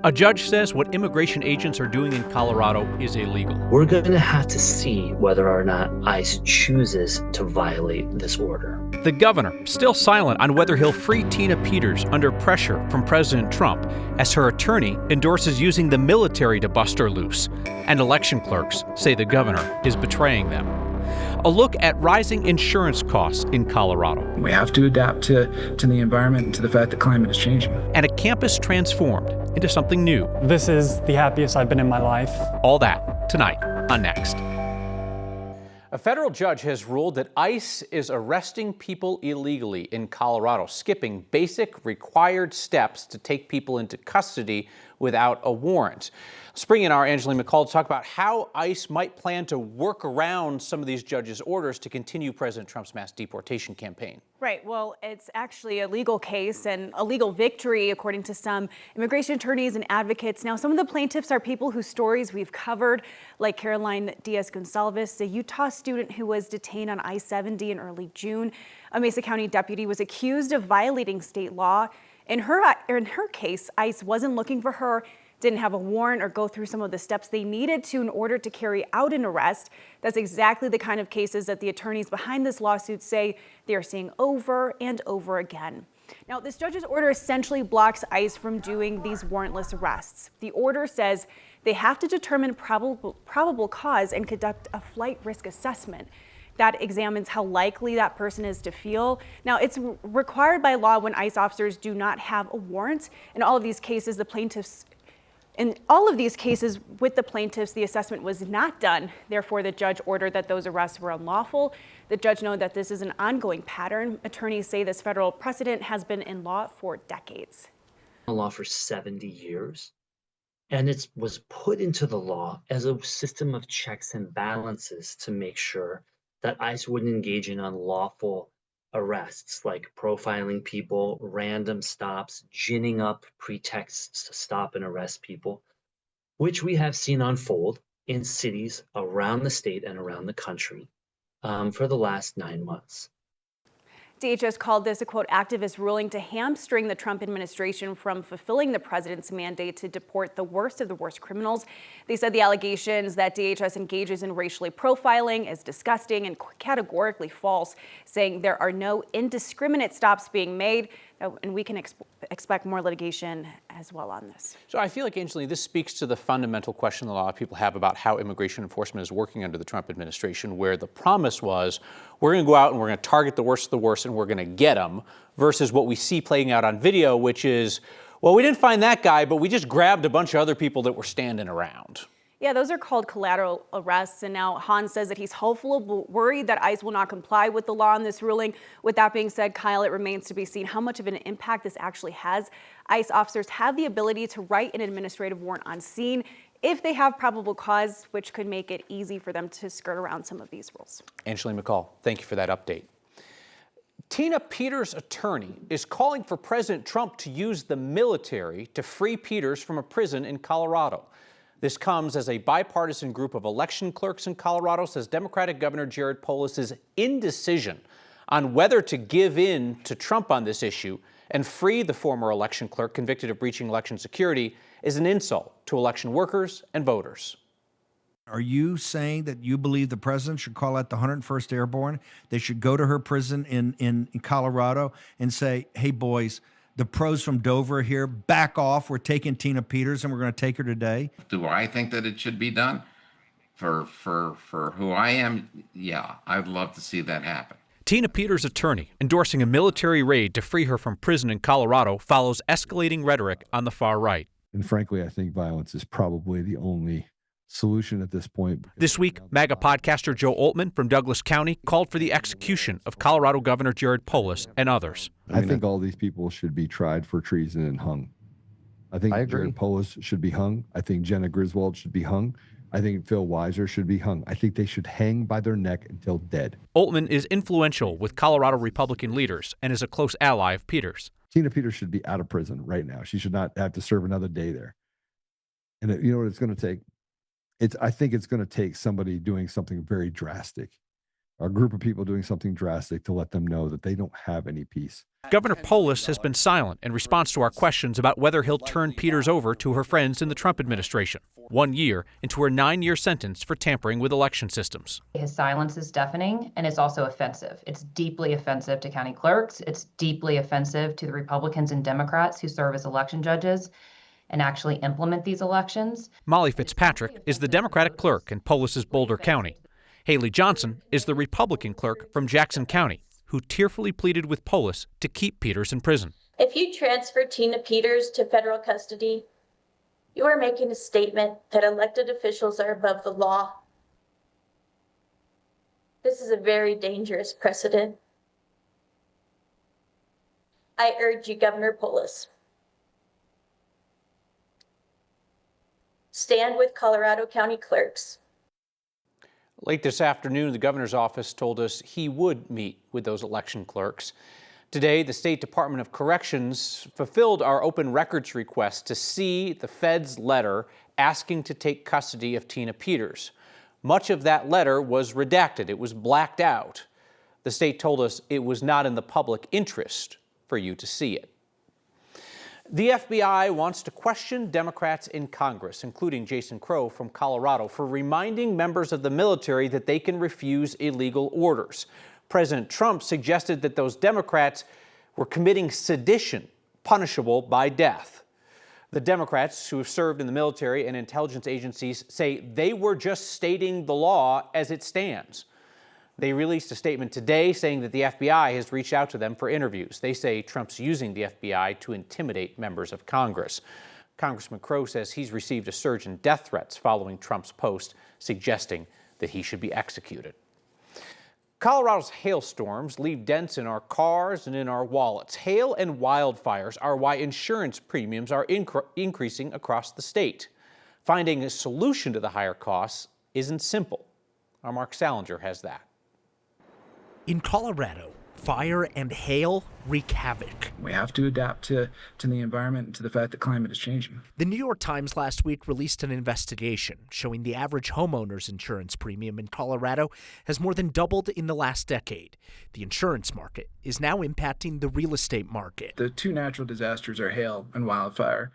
A judge says what immigration agents are doing in Colorado is illegal. We're going to have to see whether or not ICE chooses to violate this order. The governor still silent on whether he'll free Tina Peters under pressure from President Trump, as her attorney endorses using the military to bust her loose, and election clerks say the governor is betraying them. A look at rising insurance costs in Colorado. We have to adapt to the environment and to the fact that climate is changing. And a campus transformed into something new. This is the happiest I've been in my life. All that tonight on Next. A federal judge has ruled that ICE is arresting people illegally in Colorado, skipping basic required steps to take people into custody without a warrant. Let's bring in our Angeline McCall to talk about how ICE might plan to work around some of these judges' orders to continue President Trump's mass deportation campaign. Right. Well, it's actually a legal case and a legal victory, according to some immigration attorneys and advocates. Now, some of the plaintiffs are people whose stories we've covered, like Caroline Diaz-Gonçalves, a Utah student who was detained on I-70 in early June. A Mesa County deputy was accused of violating state law. In her case, ICE wasn't looking for her, didn't have a warrant or go through some of the steps they needed to in order to carry out an arrest. That's exactly the kind of cases that the attorneys behind this lawsuit say they are seeing over and over again. Now, this judge's order essentially blocks ICE from doing these warrantless arrests. The order says they have to determine probable cause and conduct a flight risk assessment that examines how likely that person is to feel. Now, it's required by law when ICE officers do not have a warrant. In all of these cases, with the plaintiffs, the assessment was not done. Therefore, the judge ordered that those arrests were unlawful. The judge noted that this is an ongoing pattern. Attorneys say this federal precedent has been in law for decades. Law for 70 years. And it was put into the law as a system of checks and balances to make sure that ICE wouldn't engage in unlawful arrests like profiling people, random stops, ginning up pretexts to stop and arrest people, which we have seen unfold in cities around the state and around the country for the last 9 months. DHS called this a, quote, activist ruling to hamstring the Trump administration from fulfilling the president's mandate to deport the worst of the worst criminals. They said the allegations that DHS engages in racially profiling is disgusting and categorically false, saying there are no indiscriminate stops being made. And we can expect more litigation as well on this. So I feel like, Angeline, this speaks to the fundamental question a lot of people have about how immigration enforcement is working under the Trump administration, where the promise was we're going to go out and we're going to target the worst of the worst and we're going to get them, versus what we see playing out on video, which is, well, we didn't find that guy, but we just grabbed a bunch of other people that were standing around. Yeah, those are called collateral arrests. And now Hahn says that he's hopeful, but worried that ICE will not comply with the law in this ruling. With that being said, Kyle, it remains to be seen how much of an impact this actually has. ICE officers have the ability to write an administrative warrant on scene if they have probable cause, which could make it easy for them to skirt around some of these rules. Angeline McCall, thank you for that update. Tina Peters' attorney is calling for President Trump to use the military to free Peters from a prison in Colorado. This comes as a bipartisan group of election clerks in Colorado says Democratic Governor Jared Polis's indecision on whether to give in to Trump on this issue and free the former election clerk convicted of breaching election security is an insult to election workers and voters. Are you saying that you believe the president should call out the 101st Airborne? They should go to her prison in Colorado and say, hey, boys, the pros from Dover are here, back off. We're taking Tina Peters and we're going to take her today. Do I think that it should be done? For who I am, yeah, I'd love to see that happen. Tina Peters' attorney endorsing a military raid to free her from prison in Colorado follows escalating rhetoric on the far right. And frankly, I think violence is probably the only solution at this point. This week, MAGA podcaster Joe Oltmann from Douglas County called for the execution of Colorado Governor Jared Polis and others. I think all these people should be tried for treason and hung. I think Jared Polis should be hung. I think Jenna Griswold should be hung. I think Phil Weiser should be hung. I think they should hang by their neck until dead. Oltmann is influential with Colorado Republican leaders and is a close ally of Peters. Tina Peters should be out of prison right now. She should not have to serve another day there. And you know what it's going to take? I think it's going to take somebody doing something very drastic. a group of people doing something drastic to let them know that they don't have any peace. Governor Polis has been silent in response to our questions about whether he'll turn Peters over to her friends in the Trump administration, 1 year into her 9-year sentence for tampering with election systems. His silence is deafening, and it's also offensive. It's deeply offensive to county clerks. It's deeply offensive to the Republicans and Democrats who serve as election judges and actually implement these elections. Molly Fitzpatrick is the Democratic clerk in Polis's Boulder County. Haley Johnson is the Republican clerk from Jackson County, who tearfully pleaded with Polis to keep Peters in prison. If you transfer Tina Peters to federal custody, you are making a statement that elected officials are above the law. This is a very dangerous precedent. I urge you, Governor Polis, stand with Colorado County clerks. Late this afternoon, the governor's office told us he would meet with those election clerks. Today, the State Department of Corrections fulfilled our open records request to see the Fed's letter asking to take custody of Tina Peters. Much of that letter was redacted. It was blacked out. The state told us it was not in the public interest for you to see it. The FBI wants to question Democrats in Congress, including Jason Crow from Colorado, for reminding members of the military that they can refuse illegal orders. President Trump suggested that those Democrats were committing sedition, punishable by death. The Democrats who have served in the military and intelligence agencies say they were just stating the law as it stands. They released a statement today saying that the FBI has reached out to them for interviews. They say Trump's using the FBI to intimidate members of Congress. Congressman Crow says he's received a surge in death threats following Trump's post suggesting that he should be executed. Colorado's hailstorms leave dents in our cars and in our wallets. Hail and wildfires are why insurance premiums are increasing across the state. Finding a solution to the higher costs isn't simple. Our Mark Salinger has that. In Colorado, fire and hail wreak havoc. We have to adapt to the environment and to the fact that climate is changing. The New York Times last week released an investigation showing the average homeowner's insurance premium in Colorado has more than doubled in the last decade. The insurance market is now impacting the real estate market. The two natural disasters are hail and wildfire,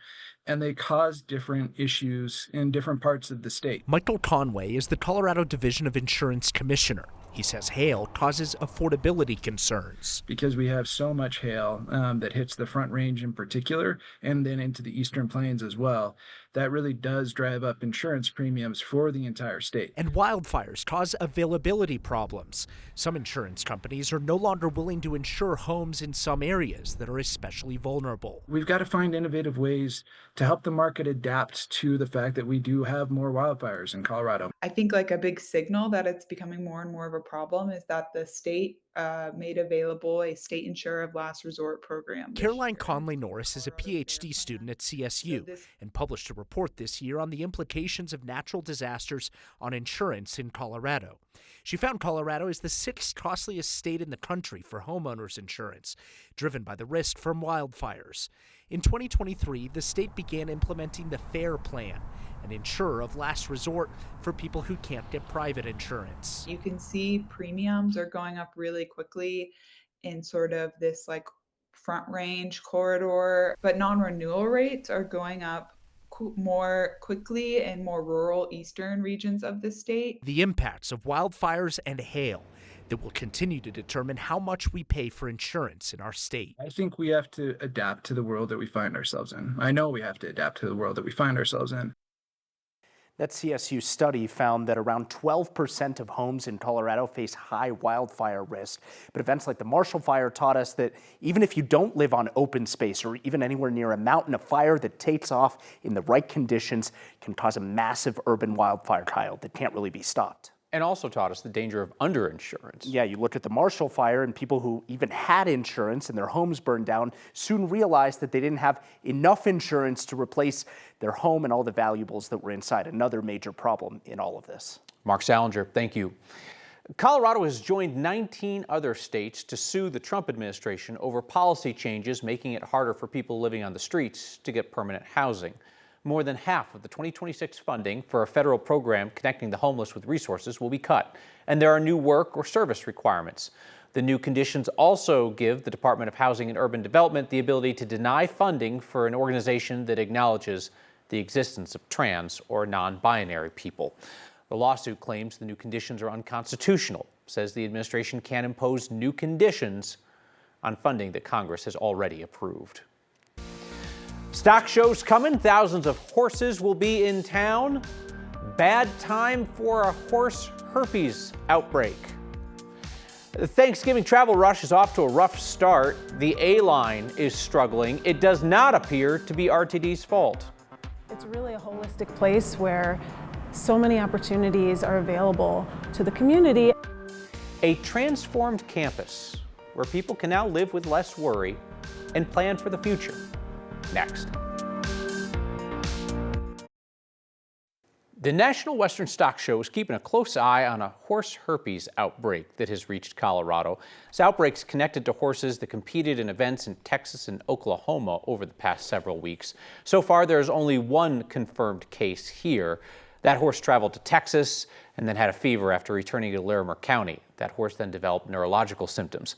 and they cause different issues in different parts of the state. Michael Conway is the Colorado Division of Insurance Commissioner. He says hail causes affordability concerns. Because we have so much hail that hits the Front Range in particular, and then into the Eastern Plains as well, that really does drive up insurance premiums for the entire state. And wildfires cause availability problems. Some insurance companies are no longer willing to insure homes in some areas that are especially vulnerable. We've got to find innovative ways to help the market adapt to the fact that we do have more wildfires in Colorado. I think like a big signal that it's becoming more and more of a problem is that the state made available a state insurer of last resort program. Caroline Conley Norris is a PhD student at CSU and published a report this year on the implications of natural disasters on insurance in Colorado. She found Colorado is the 6th costliest state in the country for homeowners insurance, driven by the risk from wildfires. In 2023, the state began implementing the FAIR Plan, an insurer of last resort for people who can't get private insurance. You can see premiums are going up really quickly in sort of this like Front Range corridor, but non-renewal rates are going up more quickly in more rural eastern regions of the state. The impacts of wildfires and hail that will continue to determine how much we pay for insurance in our state. I think we have to adapt to the world that we find ourselves in. I know we have to adapt to the world that we find ourselves in. That CSU study found that around 12% of homes in Colorado face high wildfire risk. But events like the Marshall Fire taught us that even if you don't live on open space or even anywhere near a mountain, a fire that takes off in the right conditions can cause a massive urban wildfire pile that can't really be stopped. And also taught us the danger of underinsurance. Yeah, you look at the Marshall Fire, and people who even had insurance and their homes burned down soon realized that they didn't have enough insurance to replace their home and all the valuables that were inside. Another major problem in all of this. Mark Salinger, thank you. Colorado has joined 19 other states to sue the Trump administration over policy changes making it harder for people living on the streets to get permanent housing. more than half of the 2026 funding for a federal program connecting the homeless with resources will be cut, and there are new work or service requirements. The new conditions also give the Department of Housing and Urban Development the ability to deny funding for an organization that acknowledges the existence of trans or non-binary people. The lawsuit claims the new conditions are unconstitutional, says the administration can impose new conditions on funding that Congress has already approved. Stock shows coming. Thousands of horses will be in town. Bad time for a horse herpes outbreak. The Thanksgiving travel rush is off to a rough start. The A-line is struggling. It does not appear to be RTD's fault. It's really a holistic place where so many opportunities are available to the community. A transformed campus where people can now live with less worry and plan for the future. Next. The National Western Stock Show is keeping a close eye on a horse herpes outbreak that has reached Colorado. This outbreak's connected to horses that competed in events in Texas and Oklahoma over the past several weeks. So far, there's only one confirmed case here. That horse traveled to Texas and then had a fever after returning to Larimer County. That horse then developed neurological symptoms.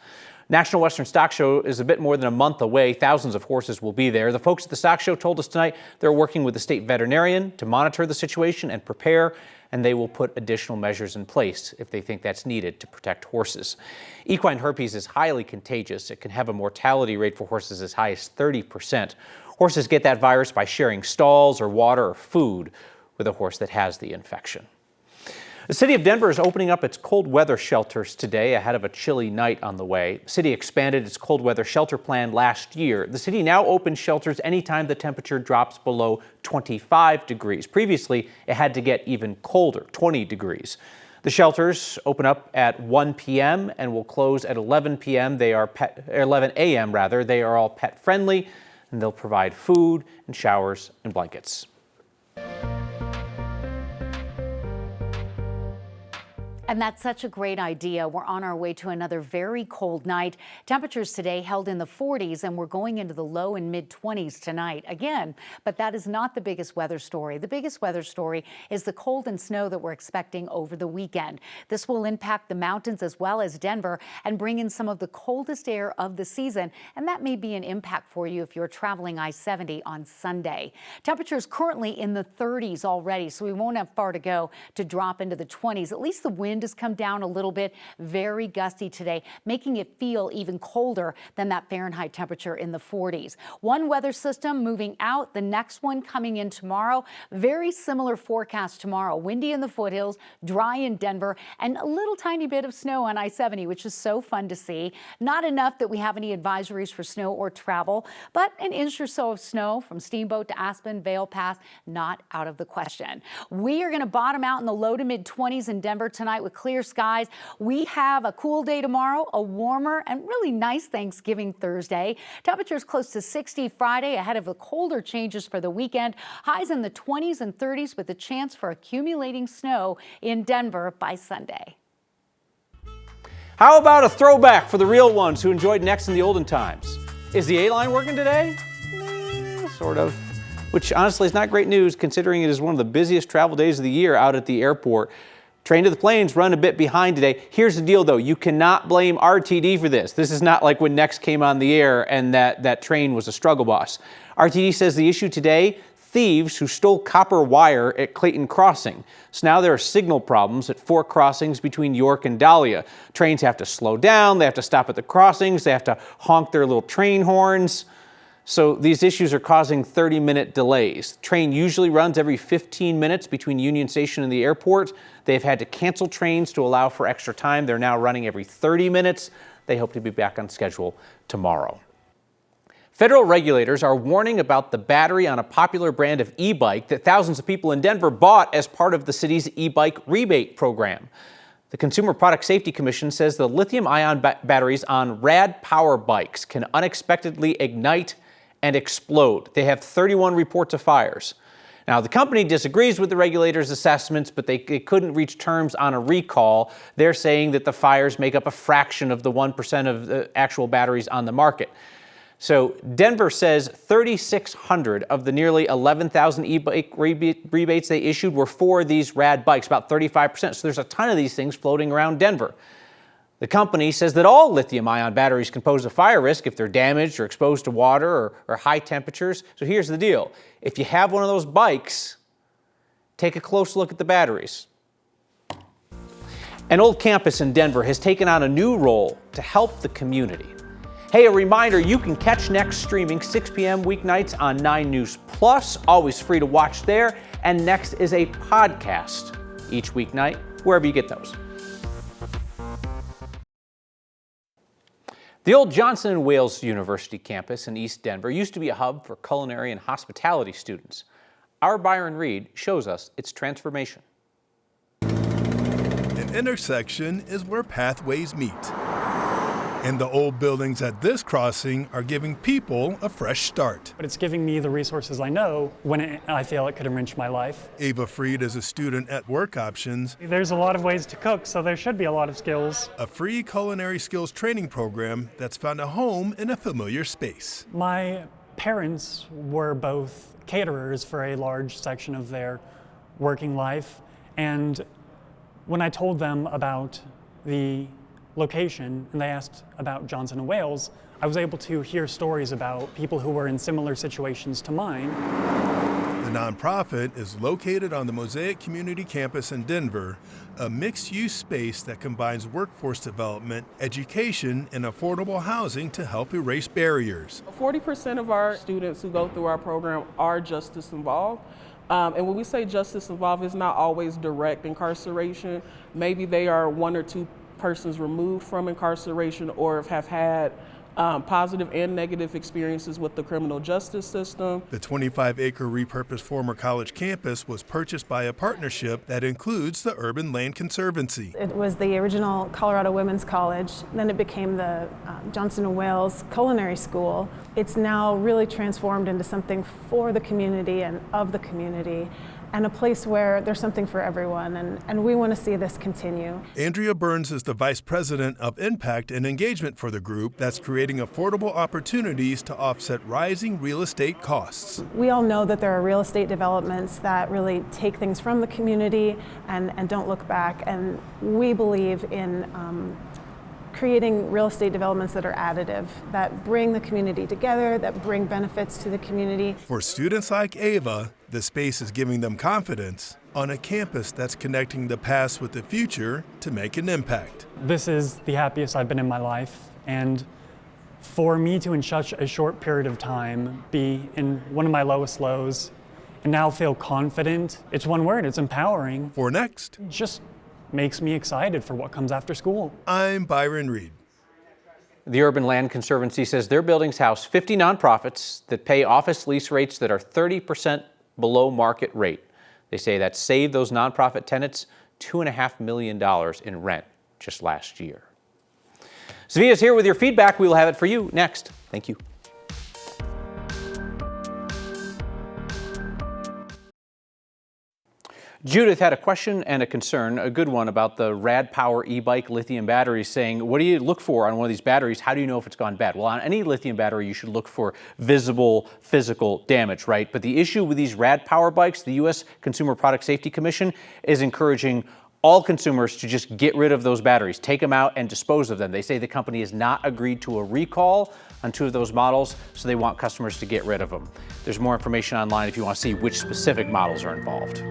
National Western Stock Show is a bit more than a month away. Thousands of horses will be there. The folks at the stock show told us tonight they're working with the state veterinarian to monitor the situation and prepare, and they will put additional measures in place if they think that's needed to protect horses. Equine herpes is highly contagious. It can have a mortality rate for horses as high as 30%. Horses get that virus by sharing stalls or water or food with a horse that has the infection. The city of Denver is opening up its cold weather shelters today ahead of a chilly night on the way. The city expanded its cold weather shelter plan last year. The city now opens shelters anytime the temperature drops below 25 degrees. Previously, it had to get even colder, 20 degrees. The shelters open up at 1 p.m. and will close at 11 p.m. 11 a.m. rather. They are all pet friendly, and they'll provide food and showers and blankets. And that's such a great idea. We're on our way to another very cold night. Temperatures today held in the 40s, and we're going into the low and mid 20s tonight again. But that is not the biggest weather story. The biggest weather story is the cold and snow that we're expecting over the weekend. This will impact the mountains as well as Denver and bring in some of the coldest air of the season. And that may be an impact for you if you're traveling I-70 on Sunday. Temperatures currently in the 30s already, so we won't have far to go to drop into the 20s. At least the wind has come down a little bit, very gusty today, making it feel even colder than that Fahrenheit temperature in the 40s. One weather system moving out, the next one coming in tomorrow. Very similar forecast tomorrow. Windy in the foothills, dry in Denver, and a little tiny bit of snow on I-70, which is so fun to see. Not enough that we have any advisories for snow or travel, but an inch or so of snow from Steamboat to Aspen, Vail Pass, not out of the question. We are going to bottom out in the low to mid 20s in Denver tonight with clear skies. We have a cool day tomorrow, a warmer and really nice Thanksgiving Thursday. Temperatures close to 60 Friday ahead of the colder changes for the weekend. Highs in the 20s and 30s with a chance for accumulating snow in Denver by Sunday. How about a throwback for the real ones who enjoyed Next in the olden times? Is the A-line working today? Sort of. Which honestly is not great news considering it is one of the busiest travel days of the year out at the airport. Train to the Plains run a bit behind today. Here's the deal though, you cannot blame RTD for this. This is not like when Next came on the air and that train was a struggle bus. RTD says the issue today, thieves who stole copper wire at Clayton Crossing. So now there are signal problems at 4 crossings between York and Dahlia. Trains have to slow down, they have to stop at the crossings, they have to honk their little train horns. So these issues are causing 30-minute delays. The train usually runs every 15 minutes between Union Station and the airport. They've had to cancel trains to allow for extra time. They're now running every 30 minutes. They hope to be back on schedule tomorrow. Federal regulators are warning about the battery on a popular brand of e-bike that thousands of people in Denver bought as part of the city's e-bike rebate program. The Consumer Product Safety Commission says the lithium-ion batteries on Rad Power bikes can unexpectedly ignite and explode. They have 31 reports of fires. Now, the company disagrees with the regulators' assessments, but they couldn't reach terms on a recall. They're saying that the fires make up a fraction of the 1% of the actual batteries on the market. So Denver says 3,600 of the nearly 11,000 e-bike rebates they issued were for these rad bikes, about 35%. So there's a ton of these things floating around Denver. The company says that all lithium-ion batteries can pose a fire risk if they're damaged or exposed to water or high temperatures. So here's the deal. If you have one of those bikes, take a close look at the batteries. An old campus in Denver has taken on a new role to help the community. Hey, a reminder, you can catch Next streaming 6 p.m. weeknights on 9 News Plus, always free to watch there. And Next is a podcast each weeknight, wherever you get those. The old Johnson & Wales University campus in East Denver used to be a hub for culinary and hospitality students. Our Byron Reed shows us its transformation. An intersection is where pathways meet. And the old buildings at this crossing are giving people a fresh start. But it's giving me the resources I know when I feel it could enrich my life. Ava Freed is a student at Work Options. There's a lot of ways to cook, so there should be a lot of skills. A free culinary skills training program that's found a home in a familiar space. My parents were both caterers for a large section of their working life, and when I told them about the location and they asked about Johnson & Wales, I was able to hear stories about people who were in similar situations to mine. The nonprofit is located on the Mosaic Community Campus in Denver, a mixed-use space that combines workforce development, education, and affordable housing to help erase barriers. 40% of our students who go through our program are justice involved. And when we say justice involved, it's not always direct incarceration. Maybe they are 1 or 2 persons removed from incarceration or have had positive and negative experiences with the criminal justice system. The 25-acre repurposed former college campus was purchased by a partnership that includes the Urban Land Conservancy. It was the original Colorado Women's College, then it became the Johnson & Wales Culinary School. It's now really transformed into something for the community and of the community, and a place where there's something for everyone, and we want to see this continue. Andrea Burns is the Vice President of Impact and Engagement for the group that's creating affordable opportunities to offset rising real estate costs. We all know that there are real estate developments that really take things from the community and don't look back, and we believe in creating real estate developments that are additive, that bring the community together, that bring benefits to the community. For students like Ava, the space is giving them confidence on a campus that's connecting the past with the future to make an impact. This is the happiest I've been in my life, and for me to in such a short period of time be in one of my lowest lows and now feel confident, it's one word, it's empowering. For Next, just makes me excited for what comes after school. I'm Byron Reed. The Urban Land Conservancy says their buildings house 50 nonprofits that pay office lease rates that are 30% below market rate. They say that saved those nonprofit tenants $2.5 million in rent just last year. Savia's here with your feedback. We will have it for you next. Thank you. Judith had a question and a concern, a good one, about the Rad Power e-bike lithium batteries, saying, what do you look for on one of these batteries? How do you know if it's gone bad? Well, on any lithium battery, you should look for visible physical damage, right? But the issue with these Rad Power bikes, the U.S. Consumer Product Safety Commission is encouraging all consumers to just get rid of those batteries, take them out and dispose of them. They say the company has not agreed to a recall on 2 of those models, so they want customers to get rid of them. There's more information online if you want to see which specific models are involved.